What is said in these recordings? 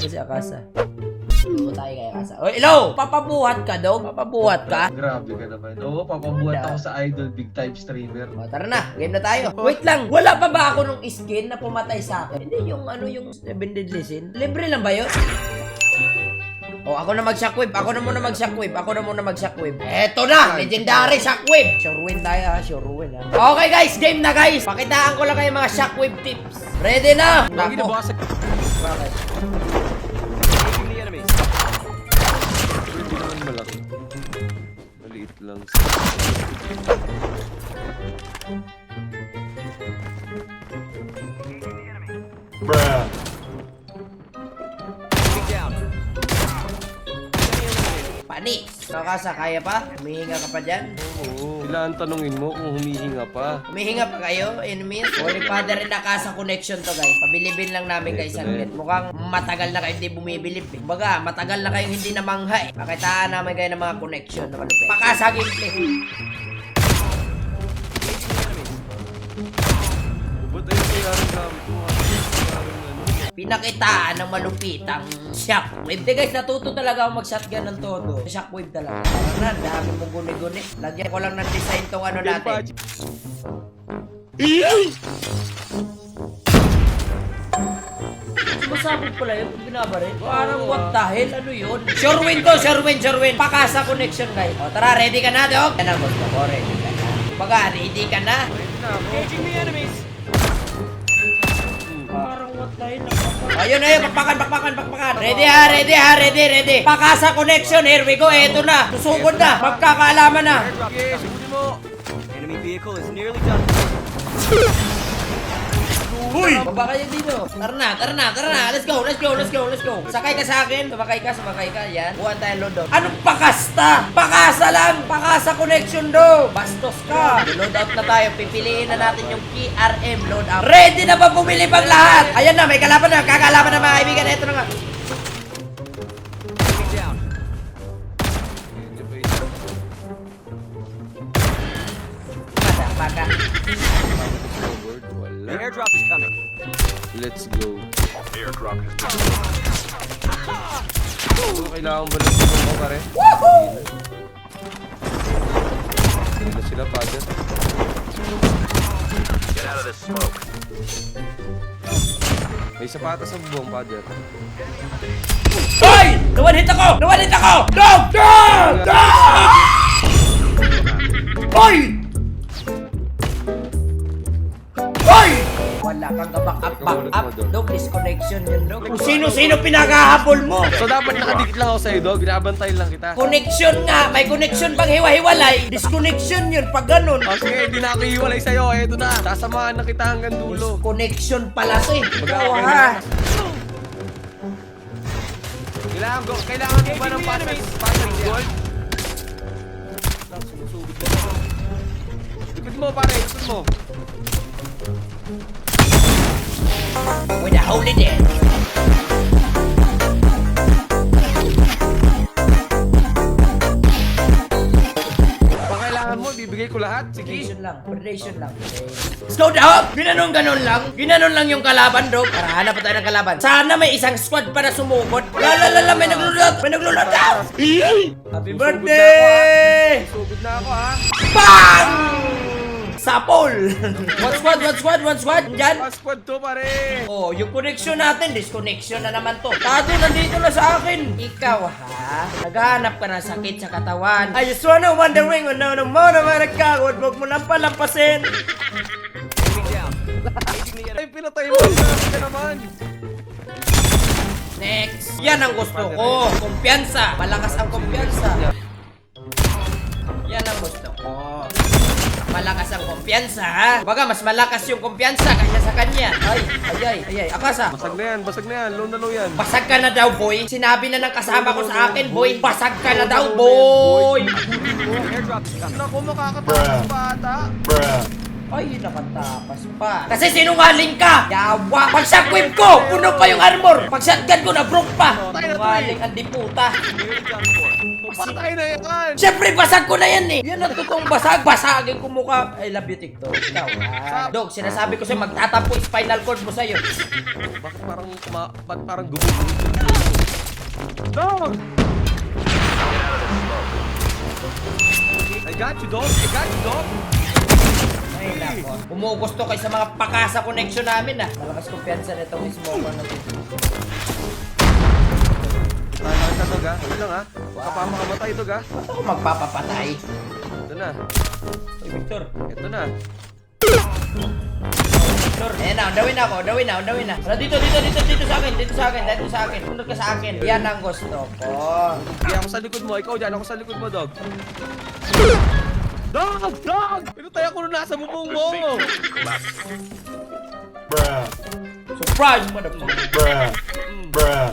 mo si Akasa. Oo tayo kay Akasa. Oh, hello! Papabuhat ka daw? Papabuhat ka? Grabe ka naman. Oo, papabuhat ako sa idol, big time streamer. O, tara na, game na tayo. Wait lang, wala pa ba ako nung skin na pumatay sa akin? Hindi, yung ano, yung 7 deadly sin. Libre lang ba yun? O, ako na mag-shockwave. Ako na muna mag-shockwave. Ako na muna mag-shockwave. Eto na! Legendary shockwave! Sure win tayo ha. Sure win ha. Okay guys, game na guys. Pakitaan ko lang kayo mga shockwave tips. Ready na? Lagi na Ako. baka sa... Bakit? Taking the enemies. Hindi naman malaki. Maliit lang. Bruh. Taking down. Enemy eliminated. Panis! Kakasa, kaya pa? Humihinga ka pa dyan? Oo. Kailangan tanungin mo kung humihinga pa. Humihinga pa kayo, enemies? Holy Father and Akasa connection to guys. Pabilibin lang namin guys ang net. Mukhang matagal na kayo hindi bumibilib eh. Baga, matagal na kayong hindi namangha eh. Pakitaan namin kayo ng mga connection na malupit. Pakasa gameplay. Ba't ayun kaya rin gamit mo? Pinakitaan ng malupitang shockwave. Hindi guys, natuto talaga ako mag-shotgun ng todo. Shockwave talaga. Parang na, dami mong guni-guni. Lagyan ko lang ng design tong ano natin. Masabog pala yun kung binabarin. Parang what the hell? Ano yun? Sure win to, sure win, sure win. Pakasa connection guys. O tara, ready ka na, Dok? Yan ang gusto ko, ready ka na. Baga, ready ka na? Engaging the enemies. Parang what the hell? Ayun, ayun, bakbakan. Ready ha, ready. Pakasa connection, here we go. Eto na, susugod na, magkakaalaman na. Airdrop is coming. Enemy vehicle is nearly done. Uy! Baba kayo dito. Tara na. Let's go. Sakay ka sa akin. Sumakay ka. Yan. Buwan tayo load out. Anong pakasta? Pakasa lang. Pakasa connection do. Bastos ka. Load out na tayo. Pipiliin na natin yung PRM load out. Ready na ba bumili pang lahat? Ayan na, may kalaban na. Kakalaban na mga kaibigan. Ito na nga. Taking down. Baka. The airdrop is coming. Let's go. Airdrop is kailangan ba lang mo pare? Woohoo! Hindi na sila, Father. Get out of this smoke. May sapatas sa bubong, Father. Hoy! Nawalit ako! Dog! Hoy! Wala kang back up. Dog, disconnection yun, Dog. Kung sino-sino pinakahabol mo. So dapat nakadikit lang ako sa'yo, Dog. Binabantayan lang kita. Connection nga. May connection pag hiwa-hiwalay. Disconnection yun pag ganun. O sige, hindi na ako iiwalay sa'yo. Eto na. Sasamahan na kita hanggang dulo. Connection pala eh. Ikaw ha. Kailangan mo ba ng passage gold? Likod mo, pare. Likod mo. With a holy dead. Kung kailangan mo, bibigay ko lahat. Sige. Predation lang. Let's go, Dog! Ginanon lang yung kalaban, Dog. Para hanap pa tayo ng kalaban. Sana may isang squad para sumugod. Lala, may naglulot. Happy birthday! Sugod na ako, ha? Bang! Sapol! One squad? Diyan? Squad to, pare. Oh, yung connection natin, disconnection na naman to. Tato, nandito na sa akin. Ikaw, ha? Naghahanap ka ng sakit sa katawan. I just wanna wondering ano mo naman nagkakot. Huwag mo nang palampasin. Taking down. Engaging the Ay, enemy. pinatay mo. Grabe ka naman. Next. Yan ang gusto ko. Kumpiyansa. Malakas ang kumpiyansa. Yan ang gusto ko. Malakas ang kumpiyansa, ha? Baga, mas malakas yung kumpiyansa kanya sa kanya. Ay. Akasa. Basag na yan. Low na low yan. Basag ka na daw, boy. Sinabi na ng kasama ko sa akin, boy. Basag ka na daw, boy. Airdrop is coming. Naku, makakatakas bata. Bruh. Ay, nakatapas pa. Kasi sinungaling ka! Yawa! Pag shockwave ko, puno pa yung armor. Pag shotgun ko, na-broke pa. Sinungaling ang diputa. Nearly done for. Patay na yan! Siyempre, basag ko na yan eh. Yan ang totoong basag. Basagin ko mukha. I love you, TikTok. Ikaw, Dog, sinasabi ko sa'yo, magtatampo spinal cord mo sa'yo. Bakit parang gumugulo? Dog! I got you, dog! I got you, dog! Ay, nako. Umugusto kayo sa mga pakasa connection namin, ah. Malakas kumpiyansa na itong smoker na ito. Tahan ka, dog, ha? Wala lang, ha? Baka pa makamatay, dog, ha? Ba't ako magpapapatay? Ito na. Ay, Victor. Ito na. Victor. Ayan na, undawin na ako. Undawin na. Tara, dito sa akin. Dito sa akin. Sunod ka sa akin. Yan ang gusto ko. Hindi ako sa likod mo. Ikaw dyan. Ako sa likod mo, dog. Dog! Dog! Pinutay ako nung nasa bubong mo! Bruh. Surprise, motherfucker. Bruh. Bruh.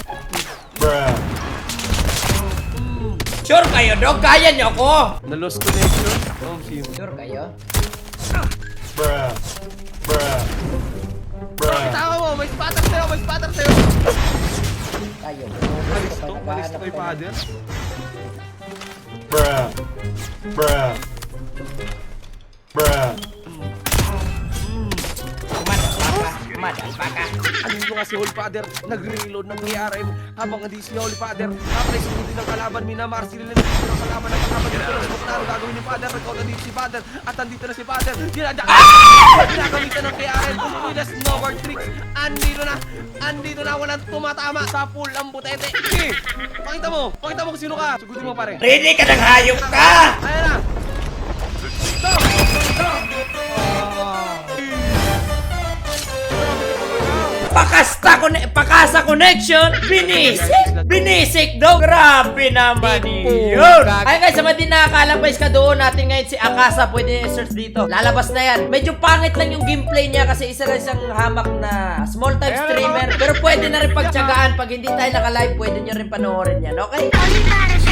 Bruh. Sure kayo, dog? Kaya niyo ako? Na-lost connection? Oh, sim. Sure kayo? Bruh. Bruh. Bruh. Kita mo! May spatter sa'yo! May spatter sa'yo! Kayo. Malis to kay father. Bruh. Bruh. Bruh. Baka. Ano mo nga si Holy Father? Nagre-reload ng KRM habang hindi si Holy Father. Kapre sumudi ng kalaban, minamar sila ng kalaban ng kalaban dito na sumok na ano gagawin ni Father. Nagkaw dito si Father at andito na si Father. Ginagamitan ng KRM. Umilas snowboard tricks. Andito na walang tumatama sa pool ang butete. Okay. Pakita mo kung sino ka. Sugutin mo pare. Ready ka ng hayop ka! Ayan na. Stop! Pakasa connection, binisik daw. Grabe naman yun. Ay guys, sa mga di nakakaalam guys, kadoon natin ngayon si Akasa. Pwede i-search dito. Lalabas na yan. Medyo pangit lang yung gameplay niya kasi isa lang siyang hamak na small time streamer. Pero pwede na rin pagtyagaan. Pag hindi tayo naka-live, pwede nyo rin panoorin yan, okay? Only matters